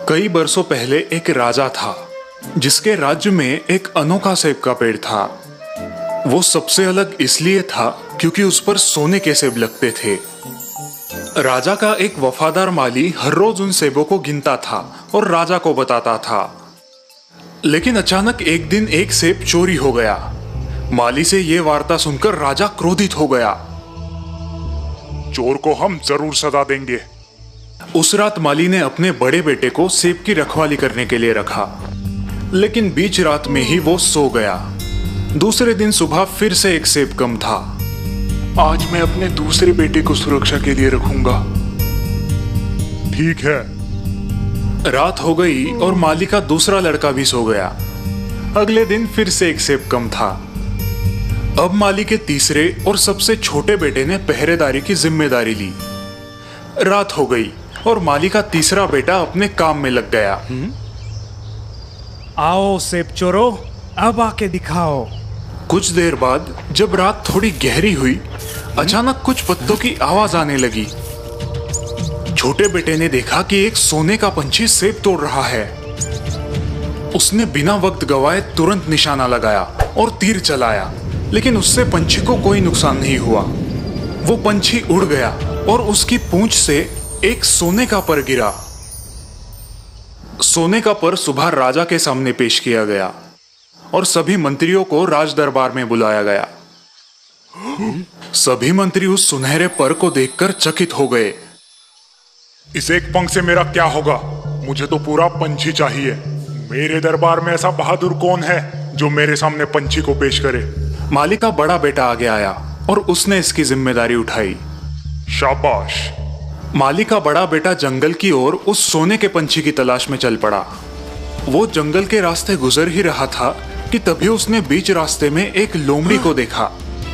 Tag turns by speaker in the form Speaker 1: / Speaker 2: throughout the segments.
Speaker 1: कई बरसों पहले एक राजा था जिसके राज्य में एक अनोखा सेब का पेड़ था। वो सबसे अलग इसलिए था क्योंकि उस पर सोने के सेब लगते थे। राजा का एक वफादार माली हर रोज उन सेबों को गिनता था और राजा को बताता था। लेकिन अचानक एक दिन एक सेब चोरी हो गया। माली से ये वार्ता सुनकर राजा क्रोधित हो गया।
Speaker 2: चोर को हम जरूर सजा देंगे।
Speaker 1: उस रात माली ने अपने बड़े बेटे को सेब की रखवाली करने के लिए रखा, लेकिन बीच रात में ही वो सो गया। दूसरे दिन सुबह फिर से एक सेब कम था।
Speaker 2: आज मैं अपने दूसरे बेटे को सुरक्षा के लिए रखूंगा। ठीक है।
Speaker 1: रात हो गई और माली का दूसरा लड़का भी सो गया। अगले दिन फिर से एक सेब कम था। अब माली के तीसरे और सबसे छोटे बेटे ने पहरेदारी की जिम्मेदारी ली। रात हो गई और माली का तीसरा बेटा अपने काम में लग गया।
Speaker 3: आओ सेब चोरो, अब आके दिखाओ।
Speaker 1: कुछ देर बाद जब रात थोड़ी गहरी हुई, अचानक कुछ पत्तों की आवाज आने लगी। छोटे बेटे ने देखा कि एक सोने का पंछी सेब तोड़ रहा है। उसने बिना वक्त गवाए तुरंत निशाना लगाया और तीर चलाया, लेकिन उससे पंछी को कोई नुकसान नहीं हुआ। वो पंछी उड़ गया और उसकी पूंछ से एक सोने का पर गिरा। सोने का पर सुबह राजा के सामने पेश किया गया और सभी मंत्रियों को राज दरबार में बुलाया गया। सभी मंत्री उस सुनहरे पर को देखकर चकित हो गए।
Speaker 2: इस एक पंख से मेरा क्या होगा? मुझे तो पूरा पंछी चाहिए। मेरे दरबार में ऐसा बहादुर कौन है जो मेरे सामने पंछी को पेश करे?
Speaker 1: माली का बड़ा बेटा आगे आया और उसने इसकी जिम्मेदारी उठाई।
Speaker 2: शाबाश।
Speaker 1: माली का बड़ा बेटा जंगल की ओर उस सोने के पंछी की तलाश में चल पड़ा। वो जंगल के रास्ते गुजर ही रहा था कि तभी उसने बीच रास्ते में एक लोमड़ी को देखा।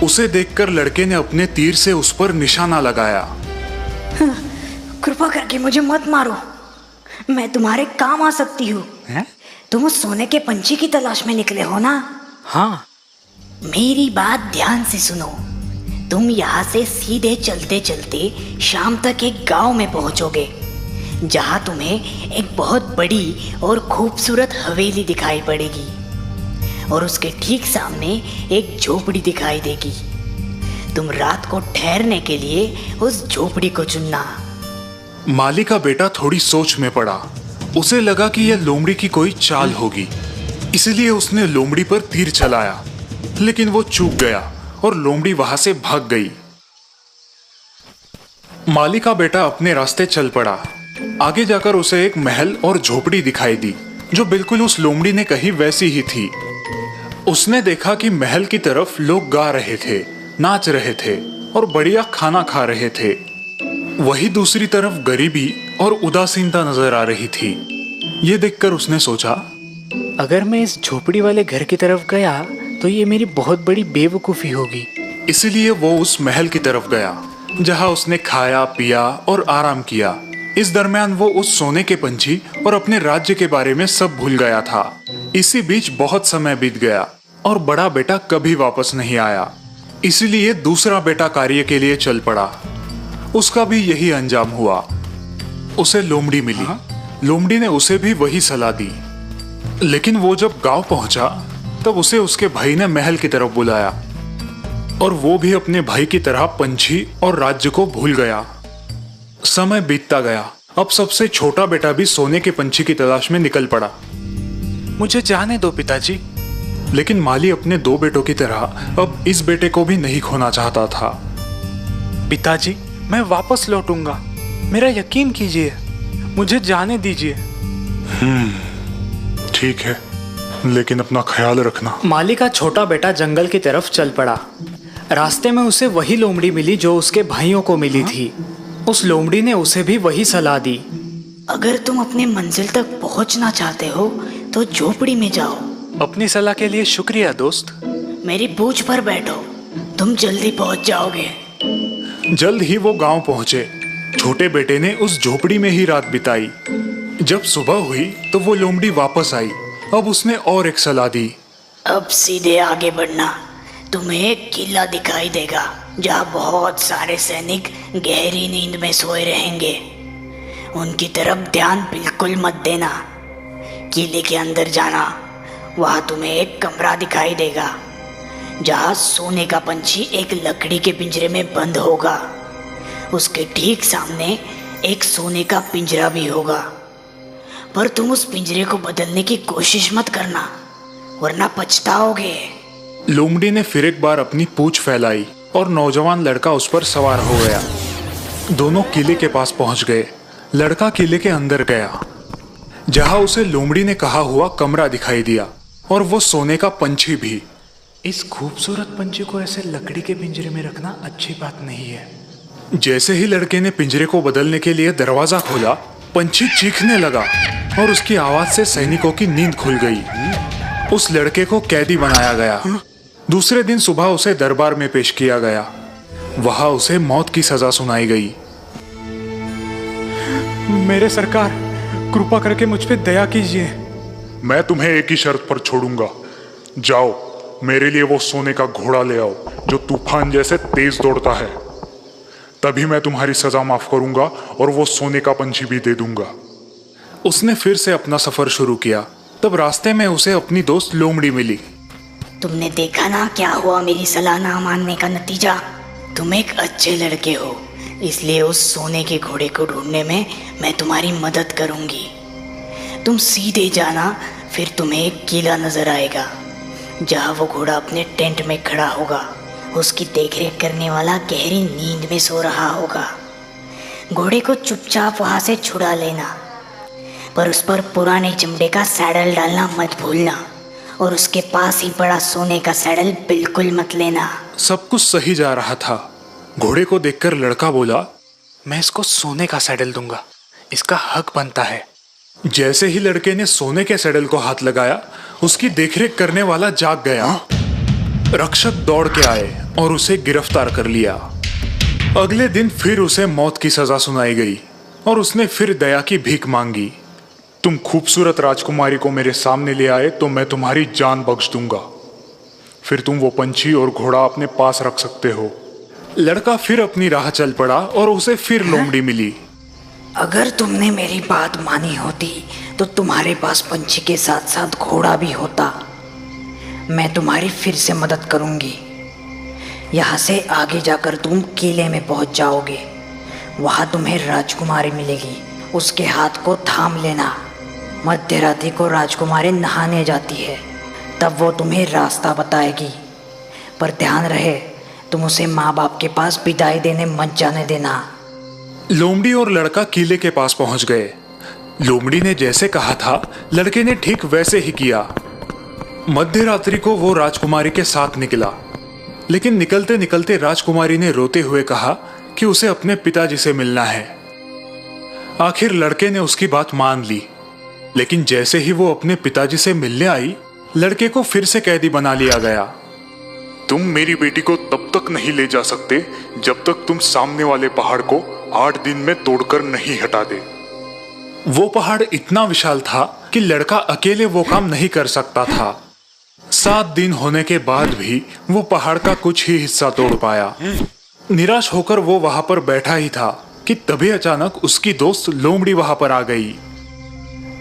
Speaker 1: उसे देखकर लड़के ने अपने तीर से उस पर निशाना लगाया।
Speaker 4: कृपा करके मुझे मत मारो, मैं तुम्हारे काम आ सकती हूँ। तुम उस सोने के पंछी की तलाश में निकले हो ना?
Speaker 3: हाँ।
Speaker 4: मेरी बात ध्यान से सुनो। तुम यहाँ से सीधे चलते चलते शाम तक एक गांव में पहुँचोगे, जहाँ तुम्हें एक बहुत बड़ी और खूबसूरत हवेली दिखाई पड़ेगी और उसके ठीक सामने एक झोपड़ी दिखाई देगी। तुम रात को ठहरने के लिए उस झोपड़ी को चुनना।
Speaker 1: माली का बेटा थोड़ी सोच में पड़ा। उसे लगा कि यह लोमड़ी की कोई चाल होगी, इसलिए उसने लोमड़ी पर तीर चलाया, लेकिन वो चूक गया और लोमड़ी वहां से भाग गई। माली का बेटा अपने रास्ते चल पड़ा। आगे जाकर उसे एक महल और झोपड़ी दिखाई दी जो बिल्कुल उस लोमड़ी ने कही वैसी ही थी। उसने देखा कि महल की तरफ लोग गा रहे थे, नाच रहे थे और बढ़िया खाना खा रहे थे। वही दूसरी तरफ गरीबी और उदासीनता नजर आ रही थी। ये देखकर उसने सोचा,
Speaker 3: अगर मैं इस झोपड़ी वाले घर की तरफ गया तो ये मेरी बहुत बड़ी बेवकूफ़ी होगी।
Speaker 1: इसलिए वो उस महल की तरफ गया जहां उसने खाया पिया और आराम किया। इस दरमियान वो उस सोने के पंछी और अपने राज्य के बारे में सब भूल गया था। इसी बीच बहुत समय बीत गया और बड़ा बेटा कभी वापस नहीं आया। इसलिए दूसरा बेटा कार्य के लिए चल पड़ा। उसका भी यही अंजाम हुआ। उसे लोमड़ी मिली। लोमड़ी ने उसे भी वही सलाह दी, लेकिन वो जब गांव पहुंचा तब उसे उसके भाई ने महल की तरफ बुलाया और वो भी अपने भाई की तरह पंछी और राज्य को भूल गया। समय बीतता गया। अब सबसे छोटा बेटा भी सोने के पंछी की तलाश में निकल पड़ा।
Speaker 3: मुझे जाने दो पिताजी।
Speaker 1: लेकिन माली अपने दो बेटों की तरह अब इस बेटे को भी नहीं खोना चाहता था।
Speaker 3: पिताजी, मैं वापस लौटूंगा, मेरा यकीन कीजिए, मुझे जाने दीजिए।
Speaker 2: ठीक है, लेकिन अपना ख्याल रखना।
Speaker 3: माली का छोटा बेटा जंगल की तरफ चल पड़ा। रास्ते में उसे वही लोमड़ी मिली जो उसके भाइयों को मिली थी। उस लोमड़ी ने उसे भी वही सलाह दी।
Speaker 4: अगर तुम अपने मंजिल तक पहुंचना चाहते हो तो झोपड़ी में जाओ।
Speaker 3: अपनी सलाह के लिए शुक्रिया दोस्त।
Speaker 4: मेरी पूंछ पर बैठो, तुम जल्दी पहुंच जाओगे।
Speaker 1: जल्द ही वो गांव पहुंचे। छोटे बेटे ने उस झोपड़ी में ही रात बिताई। जब सुबह हुई तो वो लोमड़ी वापस आई। अब उसने और एक सलाह दी।
Speaker 4: अब सीधे आगे बढ़ना, तुम्हें एक किला दिखाई देगा जहाँ बहुत सारे सैनिक गहरी नींद में सोए रहेंगे। उनकी तरफ ध्यान बिल्कुल मत देना। किले के अंदर जाना, वहां तुम्हें एक कमरा दिखाई देगा जहां सोने का पंछी एक लकड़ी के पिंजरे में बंद होगा। उसके ठीक सामने एक सोने का पिंजरा भी होगा, पर तुम उस पिंजरे को बदलने की कोशिश मत करना, वरना पछताओगे।
Speaker 1: लोमड़ी ने फिर एक बार अपनी पूंछ फैलाई और नौजवान लड़का उस पर सवार हो गया। दोनों किले के पास पहुंच गए। लड़का किले के अंदर गया, जहां उसे लोमड़ी ने कहा हुआ कमरा दिखाई दिया और वो सोने का पंछी भी। इस खूबसूरत पंछी को ऐसे लकड़ी के पिंजरे में रखना अच्छी बात नहीं है। जैसे ही लड़के ने पिंजरे को बदलने के लिए दरवाजा खोला, पंछी चीखने लगा और उसकी आवाज से सैनिकों की नींद खुल गई। उस लड़के को कैदी बनाया गया। दूसरे दिन सुबह उसे दरबार में पेश किया गया। वहां उसे मौत की सजा सुनाई गई। मेरे सरकार, कृपा करके मुझ पे दया कीजिए।
Speaker 2: मैं तुम्हें एक ही शर्त पर छोड़ूंगा। जाओ, मेरे लिए वो सोने का घोड़ा ले आओ जो तूफान जैसे तेज दौड़ता है। तभी मैं तुम्हारी सजा माफ करूंगा और वो सोने का पंछी भी दे दूंगा।
Speaker 1: उसने फिर से अपना सफर शुरू किया। तब रास्ते में उसे अपनी दोस्त लोमड़ी मिली।
Speaker 4: तुमने देखा ना क्या हुआ मेरी सलाह ना मानने का नतीजा। तुम एक अच्छे लड़के हो, इसलिए उस सोने के घोड़े को ढूंढने में मैं तुम्हारी मदद करूंगी। तुम सीधे जाना, फिर तुम्हें एक किला नजर आएगा जहाँ वो घोड़ा अपने टेंट में खड़ा होगा। उसकी देखरेख करने वाला गहरी नींद में सो रहा होगा। घोड़े को चुपचाप वहाँ से छुड़ा लेना, पर उस पर पुराने चमड़े का सैडल डालना मत भूलना, और उसके पास ही बड़ा सोने का सैडल बिल्कुल मत लेना।
Speaker 1: सब कुछ सही जा रहा था। घोड़े को देखकर लड़का बोला, मैं इसको सोने का सैडल दूंगा, इसका हक बनता है। जैसे ही लड़के ने सोने के सैडल को हाथ लगाया, उसकी देखरेख करने वाला जाग गया। रक्षक दौड़ के आए और उसे गिरफ्तार कर लिया। अगले दिन फिर उसे मौत की सजा सुनाई गई और उसने फिर दया की भीख मांगी।
Speaker 2: तुम खूबसूरत राजकुमारी को मेरे सामने ले आए तो मैं तुम्हारी जान बख्श दूंगा। फिर तुम वो पंछी और घोड़ा अपने पास रख सकते हो।
Speaker 1: लड़का फिर अपनी राह चल पड़ा और उसे फिर लोमड़ी मिली।
Speaker 4: अगर तुमने मेरी बात मानी होती तो तुम्हारे पास पंछी के साथ साथ घोड़ा भी होता। मैं तुम्हारी फिर से मदद करूंगी। यहाँ से आगे जाकर तुम किले में पहुंच जाओगे। वहाँ तुम्हें राजकुमारी मिलेगी, उसके हाथ को थाम लेना। मध्य रात्रि को राजकुमारी नहाने जाती है, तब वो तुम्हें रास्ता बताएगी। पर ध्यान रहे, तुम उसे माँ बाप के पास विदाई देने मत जाने देना।
Speaker 1: लोमड़ी और लड़का किले के पास पहुंच गए। लोमड़ी ने जैसे कहा था, लड़के ने ठीक वैसे ही किया। मध्य रात्रि को वो राजकुमारी के साथ निकला, लेकिन निकलते निकलते राजकुमारी ने रोते हुए कहा कि उसे अपने पिताजी से मिलना है। आखिर लड़के ने उसकी बात मान ली, लेकिन जैसे ही वो अपने पिताजी से मिलने आई, लड़के को फिर से कैदी बना लिया गया।
Speaker 2: तुम मेरी बेटी को तब तक नहीं ले जा सकते जब तक तुम सामने वाले पहाड़ को 8 दिन में तोड़कर नहीं हटा दे।
Speaker 1: वो पहाड़ इतना विशाल था कि लड़का अकेले वो काम नहीं कर सकता था। 7 दिन होने के बाद भी वो पहाड़ का कुछ ही हिस्सा तोड़ पाया। निराश होकर वो वहां पर बैठा ही था कि तभी अचानक उसकी दोस्त लोमड़ी वहां पर आ गई।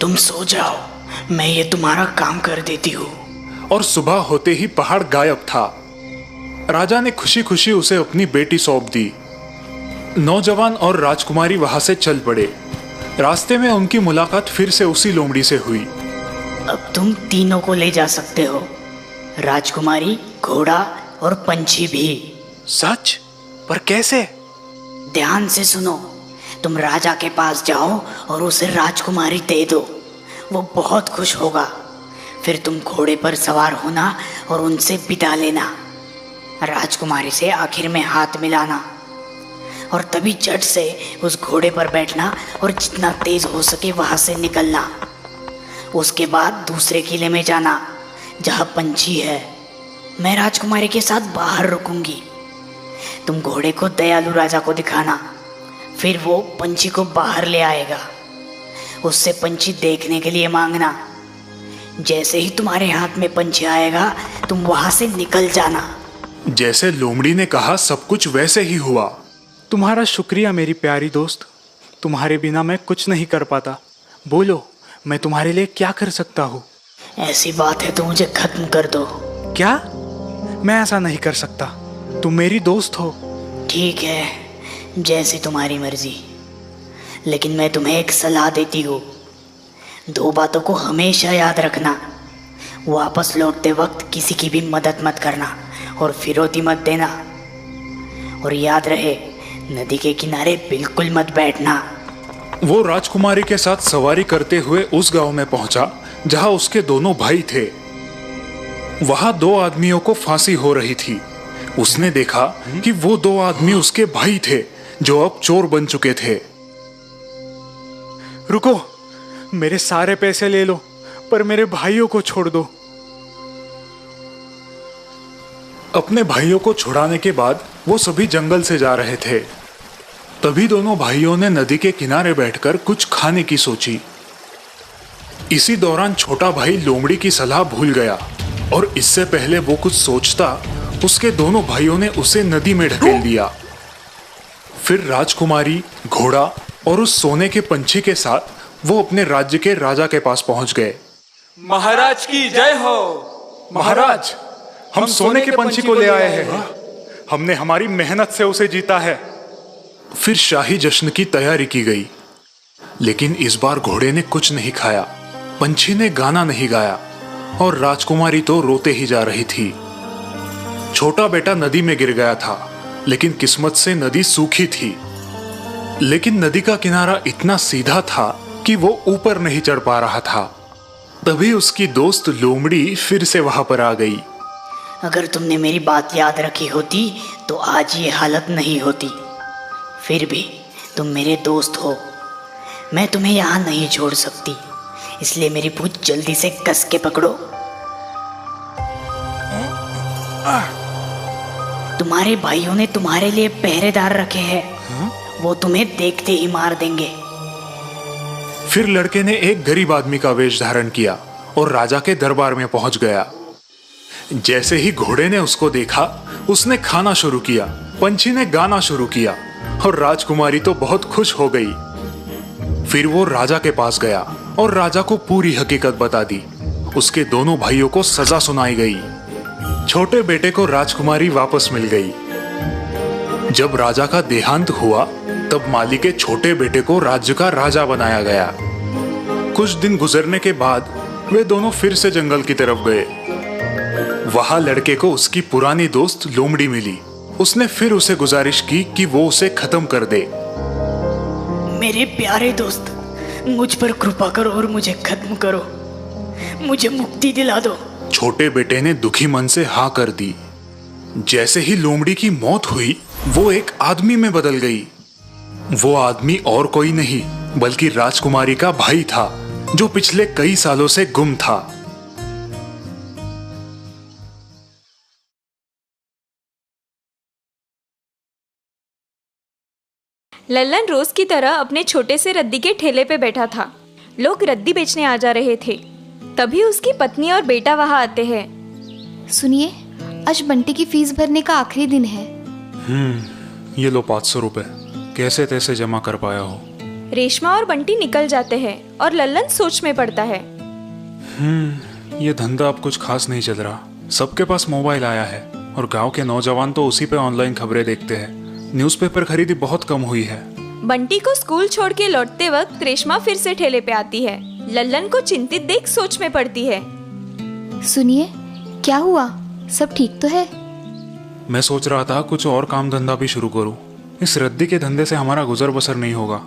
Speaker 4: तुम सो जाओ, मैं ये तुम्हारा काम कर देती हूँ।
Speaker 1: और सुबह होते ही पहाड़ गायब था। राजा ने खुशी खुशी उसे अपनी बेटी सौंप दी। नौजवान और राजकुमारी वहां से चल पड़े। रास्ते में उनकी मुलाकात फिर से उसी लोमड़ी से हुई।
Speaker 4: अब तुम तीनों को ले जा सकते हो, राजकुमारी, घोड़ा और पंछी भी।
Speaker 1: सच? पर कैसे?
Speaker 4: ध्यान से सुनो। तुम राजा के पास जाओ और उसे राजकुमारी दे दो, वो बहुत खुश होगा। फिर तुम घोड़े पर सवार होना और उनसे बिता लेना। राजकुमारी से आखिर में हाथ मिलाना और तभी झट से उस घोड़े पर बैठना और जितना तेज हो सके वहां से निकलना। उसके बाद दूसरे किले में जाना जहां पंछी है। मैं राजकुमारी के साथ बाहर रुकूंगी। तुम घोड़े को दयालु राजा को दिखाना, फिर वो पंछी को बाहर ले आएगा। उससे पंछी देखने के लिए मांगना। जैसे ही तुम्हारे हाथ में पंछी आएगा, तुम वहां से निकल जाना।
Speaker 1: जैसे लोमड़ी ने कहा, सब कुछ वैसे ही हुआ। तुम्हारा शुक्रिया मेरी प्यारी दोस्त।
Speaker 3: तुम्हारे बिना मैं कुछ नहीं कर पाता। बोलो, मैं तुम्हारे लिए क्या कर सकता हूँ?
Speaker 4: ऐसी बात है तो मुझे खत्म कर दो।
Speaker 3: क्या? मैं ऐसा नहीं कर सकता। तुम मेरी दोस्त हो।
Speaker 4: ठीक है, जैसी तुम्हारी मर्जी। लेकिन मैं तुम्हें एक सलाह देती हूँ। 2 बातों को हमेशा याद रखना। वापस लौटते वक्त किसी की भी मदद मत करना और फिरौती मत देना। और याद रहे, नदी के किनारे बिल्कुल मत बैठना।
Speaker 1: वो राजकुमारी के साथ सवारी करते हुए उस गांव में पहुंचा जहां उसके दोनों भाई थे। वहां 2 आदमियों को फांसी हो रही थी। उसने देखा कि वो 2 आदमी उसके भाई थे जो अब चोर बन चुके थे।
Speaker 3: रुको, मेरे सारे पैसे ले लो, पर मेरे भाइयों को छोड़ दो।
Speaker 1: अपने भाइयों को छुड़ाने के बाद वो सभी जंगल से जा रहे थे। तभी दोनों भाइयों ने नदी के किनारे बैठकर कुछ खाने की सोची। इसी दौरान छोटा भाई लोमड़ी की सलाह भूल गया और इससे पहले वो कुछ सोचता, उसके दोनों भाइयों ने उसे नदी में ढकेल दिया। फिर राजकुमारी, घोड़ा और उस सोने के पंछी के साथ वो अपने राज्य के राजा के पास पहुंच गए।
Speaker 5: महाराज की जय हो।
Speaker 1: महाराज, हम सोने के पंछी को ले आए हैं। हमने हमारी मेहनत से उसे जीता है। फिर शाही जश्न की तैयारी की गई, लेकिन इस बार घोड़े ने कुछ नहीं खाया, पंछी ने गाना नहीं गाया और राजकुमारी तो रोते ही जा रही थी। छोटा बेटा नदी में गिर गया था, लेकिन किस्मत से नदी सूखी थी। लेकिन नदी का किनारा इतना सीधा था कि वो ऊपर नहीं चढ़ पा रहा था। तभी उसकी दोस्त लोमड़ी फिर से वहां पर आ गई।
Speaker 4: अगर तुमने मेरी बात याद रखी होती तो आज ये हालत नहीं होती। फिर भी तुम मेरे दोस्त हो, मैं तुम्हें यहाँ नहीं छोड़ सकती, इसलिए मेरी पूंछ जल्दी से कस के पकड़ो। तुम्हारे भाइयों ने तुम्हारे लिए पहरेदार रखे हैं। वो तुम्हें देखते ही मार देंगे।
Speaker 1: फिर लड़के ने एक गरीब आदमी का वेश धारण किया और राजा के दरबार में पहुंच गया। जैसे ही घोड़े ने उसको देखा, उसने खाना शुरू किया, पंछी ने गाना शुरू किया और राजकुमारी तो बहुत खुश हो गई। फिर वो राजा के पास गया और राजा को पूरी हकीकत बता दी। उसके दोनों भाइयों को सजा सुनाई गई। छोटे बेटे को राजकुमारी वापस मिल गई। जब राजा का देहांत हुआ, तब माली के छोटे बेटे को राज्य का राजा बनाया गया। कुछ दिन गुजरने के बाद वे दोनों फिर से जंगल की तरफ गए। वहां लड़के को उसकी पुरानी दोस्त लोमड़ी मिली। उसने फिर उसे गुजारिश की कि वो उसे खत्म कर दे।
Speaker 4: मेरे प्यारे दोस्त, मुझ पर कृपा करो और मुझे खत्म करो। मुझे मुक्ति दिला दो।
Speaker 1: छोटे बेटे ने दुखी मन से हाँ कर दी। जैसे ही लोमड़ी की मौत हुई, वो एक आदमी में बदल गई। वो आदमी और कोई नहीं बल्कि राजकुमारी का भाई था, जो पिछले कई सालों से गुम था।
Speaker 6: लल्लन रोज की तरह अपने छोटे से रद्दी के ठेले पे बैठा था। लोग रद्दी बेचने आ जा रहे थे। तभी उसकी पत्नी और बेटा वहां आते हैं।
Speaker 7: सुनिए, आज बंटी की फीस भरने का आखिरी दिन है।
Speaker 1: ये लो 500 रुपए, कैसे तैसे जमा कर पाया हो।
Speaker 6: रेशमा और बंटी निकल जाते हैं और लल्लन सोच में पड़ता है।
Speaker 1: ये धंधा अब कुछ खास नहीं चल रहा। सबके पास मोबाइल आया है और गांव के नौजवान तो उसी पे ऑनलाइन खबरें देखते हैं। न्यूज़पेपर खरीदी बहुत कम हुई है।
Speaker 6: बंटी को स्कूल छोड़ के लौटते वक्त रेशमा फिर से ठेले पे आती है। लल्लन को चिंतित देख सोच में पड़ती है।
Speaker 7: सुनिए, क्या हुआ? सब ठीक तो है?
Speaker 1: मैं सोच रहा था कुछ और काम धंधा भी शुरू करूं। इस रद्दी के धंधे से हमारा गुजर बसर नहीं होगा।